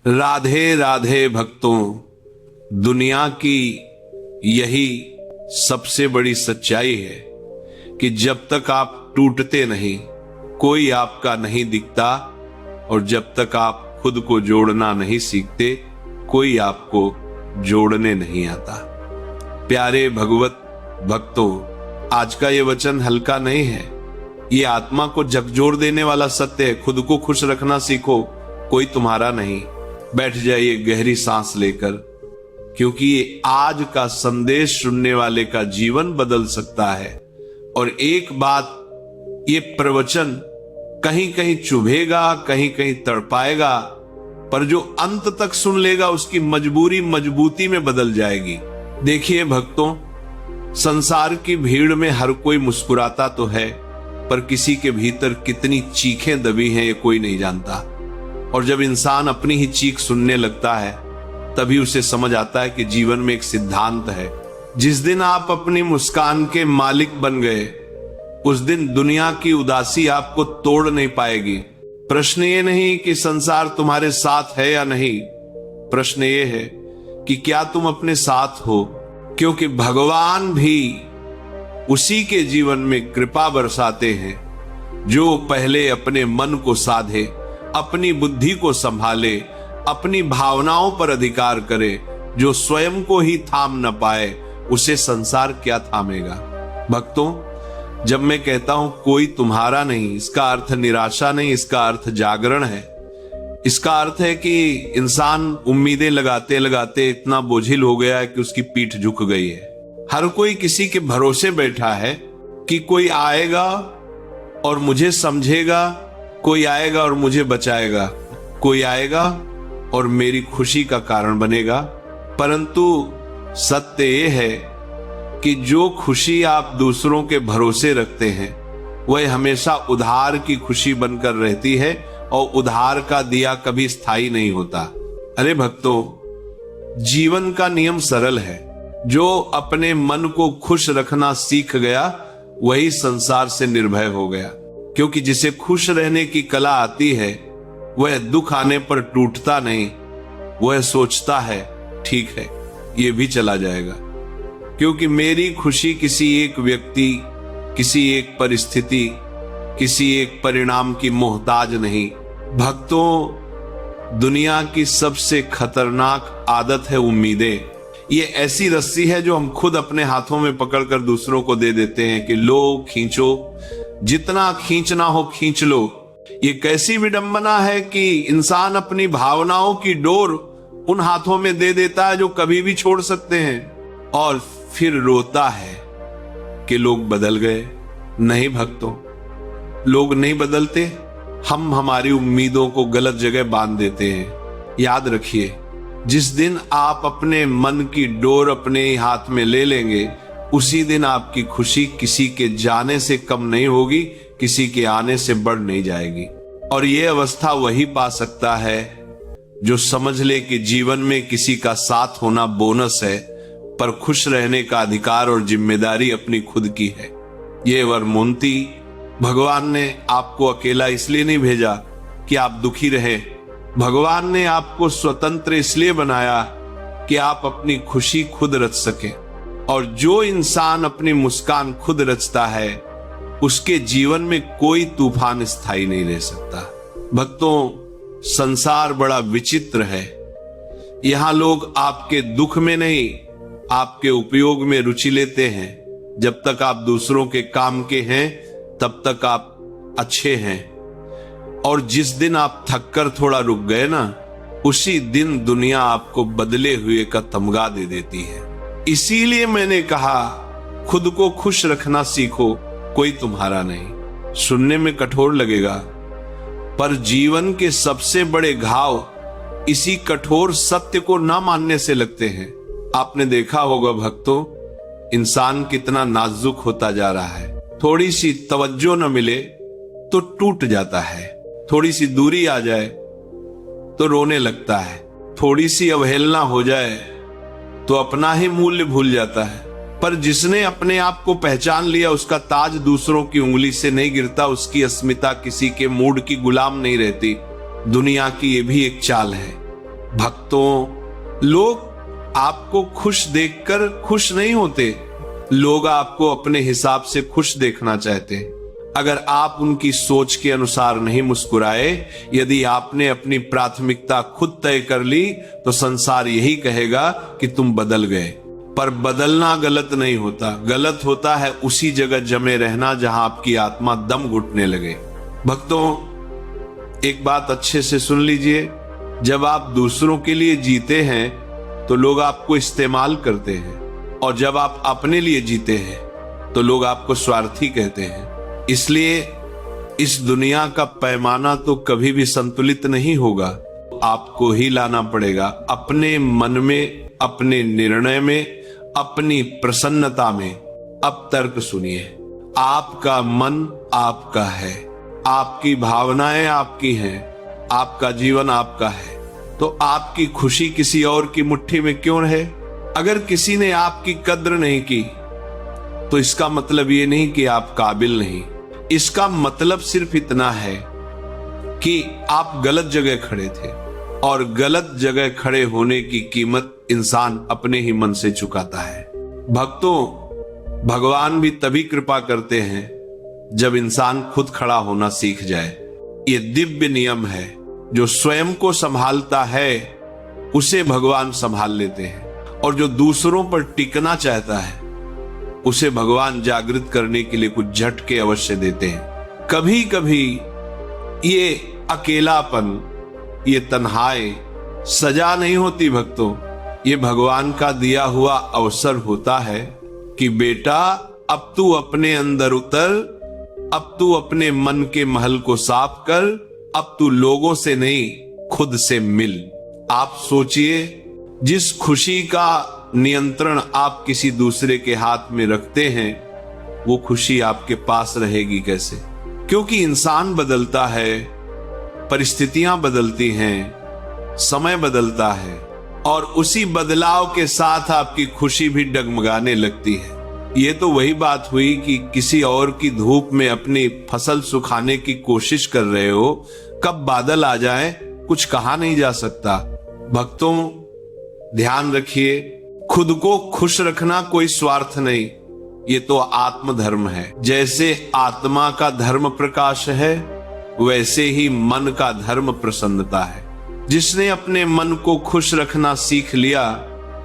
राधे राधे भक्तों, दुनिया की यही सबसे बड़ी सच्चाई है कि जब तक आप टूटते नहीं, कोई आपका नहीं दिखता, और जब तक आप खुद को जोड़ना नहीं सीखते, कोई आपको जोड़ने नहीं आता। प्यारे भगवत भक्तों, आज का ये वचन हल्का नहीं है। ये आत्मा को झकझोर देने वाला सत्य है। खुद को खुश रखना सीखो, कोई तुम्हारा नहीं। बैठ जाइए गहरी सांस लेकर, क्योंकि ये आज का संदेश सुनने वाले का जीवन बदल सकता है। और एक बात, ये प्रवचन कहीं कहीं चुभेगा, कहीं कहीं तड़पाएगा, पर जो अंत तक सुन लेगा उसकी मजबूरी मजबूती में बदल जाएगी। देखिए भक्तों, संसार की भीड़ में हर कोई मुस्कुराता तो है, पर किसी के भीतर कितनी चीखें दबी हैं ये कोई नहीं जानता। और जब इंसान अपनी ही चीख सुनने लगता है, तभी उसे समझ आता है कि जीवन में एक सिद्धांत है। जिस दिन आप अपनी मुस्कान के मालिक बन गए, उस दिन दुनिया की उदासी आपको तोड़ नहीं पाएगी। प्रश्न ये नहीं कि संसार तुम्हारे साथ है या नहीं, प्रश्न ये है कि क्या तुम अपने साथ हो। क्योंकि भगवान भी उसी के जीवन में कृपा बरसाते हैं जो पहले अपने मन को साधे, अपनी बुद्धि को संभाले, अपनी भावनाओं पर अधिकार करे। जो स्वयं को ही थाम न पाए, उसे संसार क्या थामेगा। भक्तों, जब मैं कहता हूं कोई तुम्हारा नहीं, इसका अर्थ निराशा नहीं, इसका अर्थ जागरण है। इसका अर्थ है कि इंसान उम्मीदें लगाते लगाते इतना बोझिल हो गया है कि उसकी पीठ झुक गई है। हर कोई किसी के भरोसे बैठा है कि कोई आएगा और मुझे समझेगा, कोई आएगा और मुझे बचाएगा, कोई आएगा और मेरी खुशी का कारण बनेगा। परंतु सत्य यह है कि जो खुशी आप दूसरों के भरोसे रखते हैं, वह हमेशा उधार की खुशी बनकर रहती है, और उधार का दिया कभी स्थायी नहीं होता। अरे भक्तों, जीवन का नियम सरल है। जो अपने मन को खुश रखना सीख गया, वही संसार से निर्भय हो गया। क्योंकि जिसे खुश रहने की कला आती है, वह दुख आने पर टूटता नहीं, वह सोचता है ठीक है, ये भी चला जाएगा। क्योंकि मेरी खुशी किसी एक व्यक्ति, किसी एक परिस्थिति, किसी एक परिणाम की मोहताज नहीं। भक्तों, दुनिया की सबसे खतरनाक आदत है उम्मीदें। ये ऐसी रस्सी है जो हम खुद अपने हाथों में पकड़कर दूसरों को दे देते हैं कि लो खींचो, जितना खींचना हो खींच लो। ये कैसी विडंबना है कि इंसान अपनी भावनाओं की डोर उन हाथों में दे देता है जो कभी भी छोड़ सकते हैं, और फिर रोता है कि लोग बदल गए। नहीं भक्तों, लोग नहीं बदलते, हम हमारी उम्मीदों को गलत जगह बांध देते हैं। याद रखिए, जिस दिन आप अपने मन की डोर अपने ही हाथ में ले लेंगे, उसी दिन आपकी खुशी किसी के जाने से कम नहीं होगी, किसी के आने से बढ़ नहीं जाएगी। और यह अवस्था वही पा सकता है जो समझ ले कि जीवन में किसी का साथ होना बोनस है, पर खुश रहने का अधिकार और जिम्मेदारी अपनी खुद की है। ये वरमुंती, भगवान ने आपको अकेला इसलिए नहीं भेजा कि आप दुखी रहे। भगवान ने आपको स्वतंत्र इसलिए बनाया कि आप अपनी खुशी खुद रच सके। और जो इंसान अपनी मुस्कान खुद रचता है, उसके जीवन में कोई तूफान स्थायी नहीं रह सकता। भक्तों, संसार बड़ा विचित्र है। यहां लोग आपके दुख में नहीं, आपके उपयोग में रुचि लेते हैं। जब तक आप दूसरों के काम के हैं, तब तक आप अच्छे हैं। और जिस दिन आप थककर थोड़ा रुक गए ना, उसी दिन दुनिया आपको बदले हुए का तमगा दे देती है। इसीलिए मैंने कहा, खुद को खुश रखना सीखो, कोई तुम्हारा नहीं। सुनने में कठोर लगेगा, पर जीवन के सबसे बड़े घाव इसी कठोर सत्य को ना मानने से लगते हैं। आपने देखा होगा भक्तों, इंसान कितना नाजुक होता जा रहा है। थोड़ी सी तवज्जो न मिले तो टूट जाता है, थोड़ी सी दूरी आ जाए तो रोने लगता है, थोड़ी सी अवहेलना हो जाए तो अपना ही मूल्य भूल जाता है। पर जिसने अपने आप को पहचान लिया, उसका ताज दूसरों की उंगली से नहीं गिरता, उसकी अस्मिता किसी के मूड की गुलाम नहीं रहती। दुनिया की ये भी एक चाल है भक्तों, लोग आपको खुश देखकर खुश नहीं होते, लोग आपको अपने हिसाब से खुश देखना चाहते हैं। अगर आप उनकी सोच के अनुसार नहीं मुस्कुराए, यदि आपने अपनी प्राथमिकता खुद तय कर ली, तो संसार यही कहेगा कि तुम बदल गए। पर बदलना गलत नहीं होता, गलत होता है उसी जगह जमे रहना जहां आपकी आत्मा दम घुटने लगे। भक्तों, एक बात अच्छे से सुन लीजिए, जब आप दूसरों के लिए जीते हैं तो लोग आपको इस्तेमाल करते हैं, और जब आप अपने लिए जीते हैं तो लोग आपको स्वार्थी कहते हैं। इसलिए इस दुनिया का पैमाना तो कभी भी संतुलित नहीं होगा, आपको ही लाना पड़ेगा अपने मन में, अपने निर्णय में, अपनी प्रसन्नता में। अब तर्क सुनिए, आपका मन आपका है, आपकी भावनाएं आपकी हैं, आपका जीवन आपका है, तो आपकी खुशी किसी और की मुट्ठी में क्यों रहे? अगर किसी ने आपकी कद्र नहीं की तो इसका मतलब ये नहीं कि आप काबिल नहीं, इसका मतलब सिर्फ इतना है कि आप गलत जगह खड़े थे, और गलत जगह खड़े होने की कीमत इंसान अपने ही मन से चुकाता है। भक्तों, भगवान भी तभी कृपा करते हैं जब इंसान खुद खड़ा होना सीख जाए। ये दिव्य नियम है, जो स्वयं को संभालता है उसे भगवान संभाल लेते हैं, और जो दूसरों पर टिकना चाहता है उसे भगवान जागृत करने के लिए कुछ झटके अवश्य देते हैं। कभी कभी ये अकेलापन, ये तन्हाई सजा नहीं होती भक्तों, ये भगवान का दिया हुआ अवसर होता है कि बेटा अब तू अपने अंदर उतर, अब तू अपने मन के महल को साफ कर, अब तू लोगों से नहीं खुद से मिल। आप सोचिए, जिस खुशी का नियंत्रण आप किसी दूसरे के हाथ में रखते हैं, वो खुशी आपके पास रहेगी कैसे? क्योंकि इंसान बदलता है, परिस्थितियां बदलती हैं, समय बदलता है, और उसी बदलाव के साथ आपकी खुशी भी डगमगाने लगती है। ये तो वही बात हुई कि किसी और की धूप में अपनी फसल सुखाने की कोशिश कर रहे हो, कब बादल आ जाए कुछ कहा नहीं जा सकता। भक्तों, ध्यान रखिए, खुद को खुश रखना कोई स्वार्थ नहीं, ये तो आत्मधर्म है। जैसे आत्मा का धर्म प्रकाश है, वैसे ही मन का धर्म प्रसन्नता है। जिसने अपने मन को खुश रखना सीख लिया,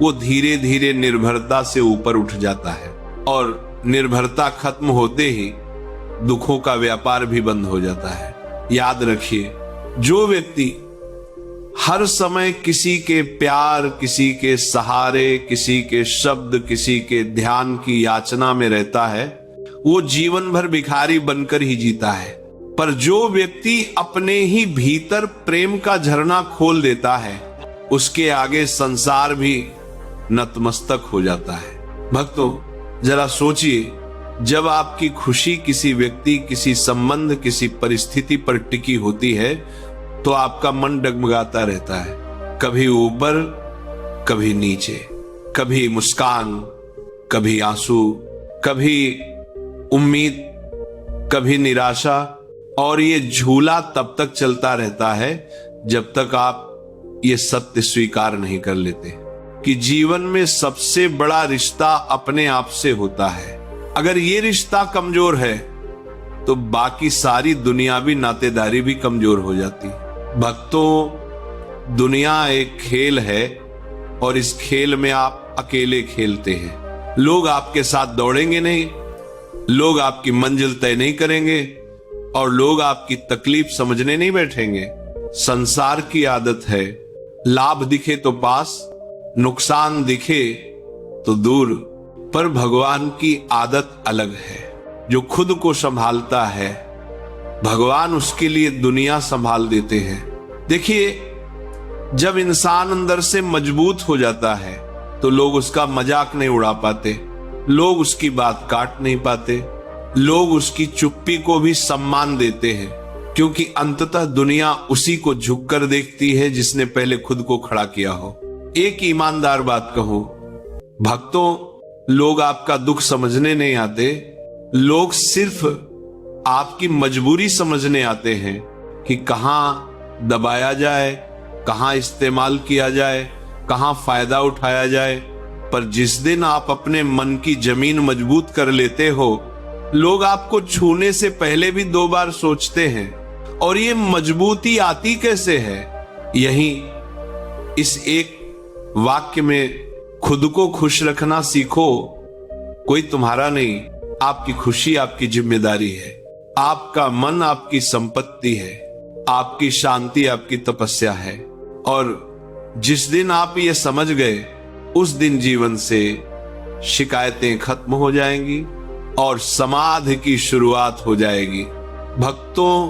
वो धीरे धीरे निर्भरता से ऊपर उठ जाता है, और निर्भरता खत्म होते ही दुखों का व्यापार भी बंद हो जाता है। याद रखिए, जो व्यक्ति हर समय किसी के प्यार, किसी के सहारे, किसी के शब्द, किसी के ध्यान की याचना में रहता है, वो जीवन भर भिखारी बनकर ही जीता है। पर जो व्यक्ति अपने ही भीतर प्रेम का झरना खोल देता है, उसके आगे संसार भी नतमस्तक हो जाता है। भक्तों, जरा सोचिए, जब आपकी खुशी किसी व्यक्ति, किसी संबंध, किसी परिस्थिति पर टिकी होती है, तो आपका मन डगमगाता रहता है, कभी ऊपर कभी नीचे, कभी मुस्कान, कभी आंसू, कभी उम्मीद, कभी निराशा। और ये झूला तब तक चलता रहता है जब तक आप ये सत्य स्वीकार नहीं कर लेते कि जीवन में सबसे बड़ा रिश्ता अपने आप से होता है। अगर ये रिश्ता कमजोर है तो बाकी सारी दुनियावी नातेदारी भी कमजोर हो जाती है। भक्तों, दुनिया एक खेल है, और इस खेल में आप अकेले खेलते हैं। लोग आपके साथ दौड़ेंगे नहीं, लोग आपकी मंजिल तय नहीं करेंगे, और लोग आपकी तकलीफ समझने नहीं बैठेंगे। संसार की आदत है, लाभ दिखे तो पास, नुकसान दिखे तो दूर। पर भगवान की आदत अलग है। जो खुद को संभालता है, भगवान उसके लिए दुनिया संभाल देते हैं। देखिए, जब इंसान अंदर से मजबूत हो जाता है तो लोग उसका मजाक नहीं उड़ा पाते, लोग उसकी बात काट नहीं पाते, लोग उसकी चुप्पी को भी सम्मान देते हैं, क्योंकि अंततः दुनिया उसी को झुककर देखती है जिसने पहले खुद को खड़ा किया हो। एक ईमानदार बात कहूं भक्तों, लोग आपका दुख समझने नहीं आते, लोग सिर्फ आपकी मजबूरी समझने आते हैं कि कहां दबाया जाए, कहाँ इस्तेमाल किया जाए, कहाँ फायदा उठाया जाए। पर जिस दिन आप अपने मन की जमीन मजबूत कर लेते हो, लोग आपको छूने से पहले भी 2 बार सोचते हैं। और ये मजबूती आती कैसे है? यही इस एक वाक्य में खुद को खुश रखना सीखो। कोई तुम्हारा नहीं, आपकी खुशी आपकी जिम्मेदारी है। आपका मन आपकी संपत्ति है, आपकी शांति आपकी तपस्या है। और जिस दिन आप ये समझ गए, उस दिन जीवन से शिकायतें खत्म हो जाएंगी और समाधि की शुरुआत हो जाएगी। भक्तों,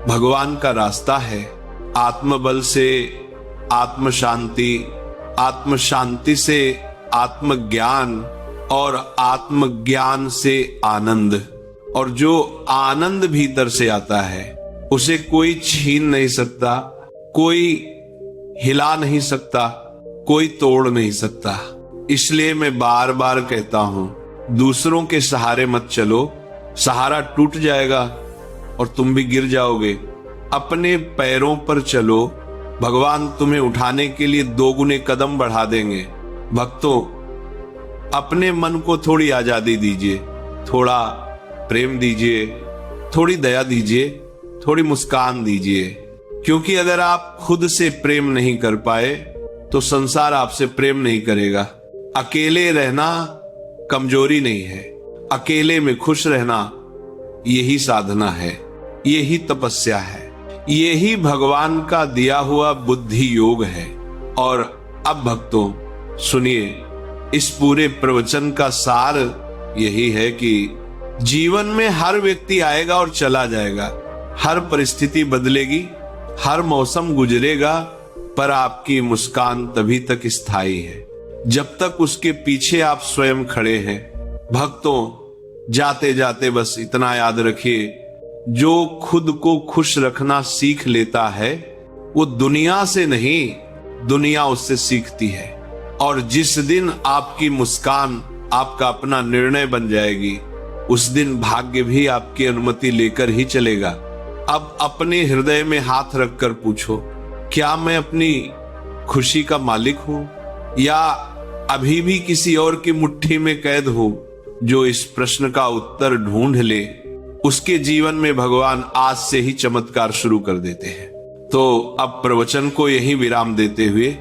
भगवान का रास्ता है आत्मबल से आत्म शांति, आत्म शांति से आत्मज्ञान और आत्मज्ञान से आनंद। और जो आनंद भीतर से आता है उसे कोई छीन नहीं सकता, कोई हिला नहीं सकता, कोई तोड़ नहीं सकता। इसलिए मैं बार बार कहता हूं, दूसरों के सहारे मत चलो, सहारा टूट जाएगा और तुम भी गिर जाओगे। अपने पैरों पर चलो, भगवान तुम्हें उठाने के लिए 2 गुने कदम बढ़ा देंगे। भक्तों, अपने मन को थोड़ी आजादी दीजिए, थोड़ा प्रेम दीजिए, थोड़ी दया दीजिए, थोड़ी मुस्कान दीजिए। क्योंकि अगर आप खुद से प्रेम नहीं कर पाए तो संसार आपसे प्रेम नहीं करेगा। अकेले रहना कमजोरी नहीं है, अकेले में खुश रहना यही साधना है, यही तपस्या है, यही भगवान का दिया हुआ बुद्धि योग है। और अब भक्तों सुनिए, इस पूरे प्रवचन का सार यही है कि जीवन में हर व्यक्ति आएगा और चला जाएगा, हर परिस्थिति बदलेगी, हर मौसम गुजरेगा, पर आपकी मुस्कान तभी तक स्थायी है जब तक उसके पीछे आप स्वयं खड़े हैं। भक्तों, जाते जाते बस इतना याद रखिए, जो खुद को खुश रखना सीख लेता है वो दुनिया से नहीं, दुनिया उससे सीखती है। और जिस दिन आपकी मुस्कान आपका अपना निर्णय बन जाएगी, उस दिन भाग्य भी आपकी अनुमति लेकर ही चलेगा। अब अपने हृदय में हाथ रखकर पूछो, क्या मैं अपनी खुशी का मालिक हूं या अभी भी किसी और की मुट्ठी में कैद हूं? जो इस प्रश्न का उत्तर ढूंढ ले, उसके जीवन में भगवान आज से ही चमत्कार शुरू कर देते हैं। तो अब प्रवचन को यही विराम देते हुए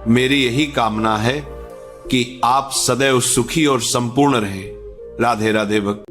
मेरी यही कामना है कि आप सदैव सुखी और संपूर्ण रहें। राधे राधे भक्त।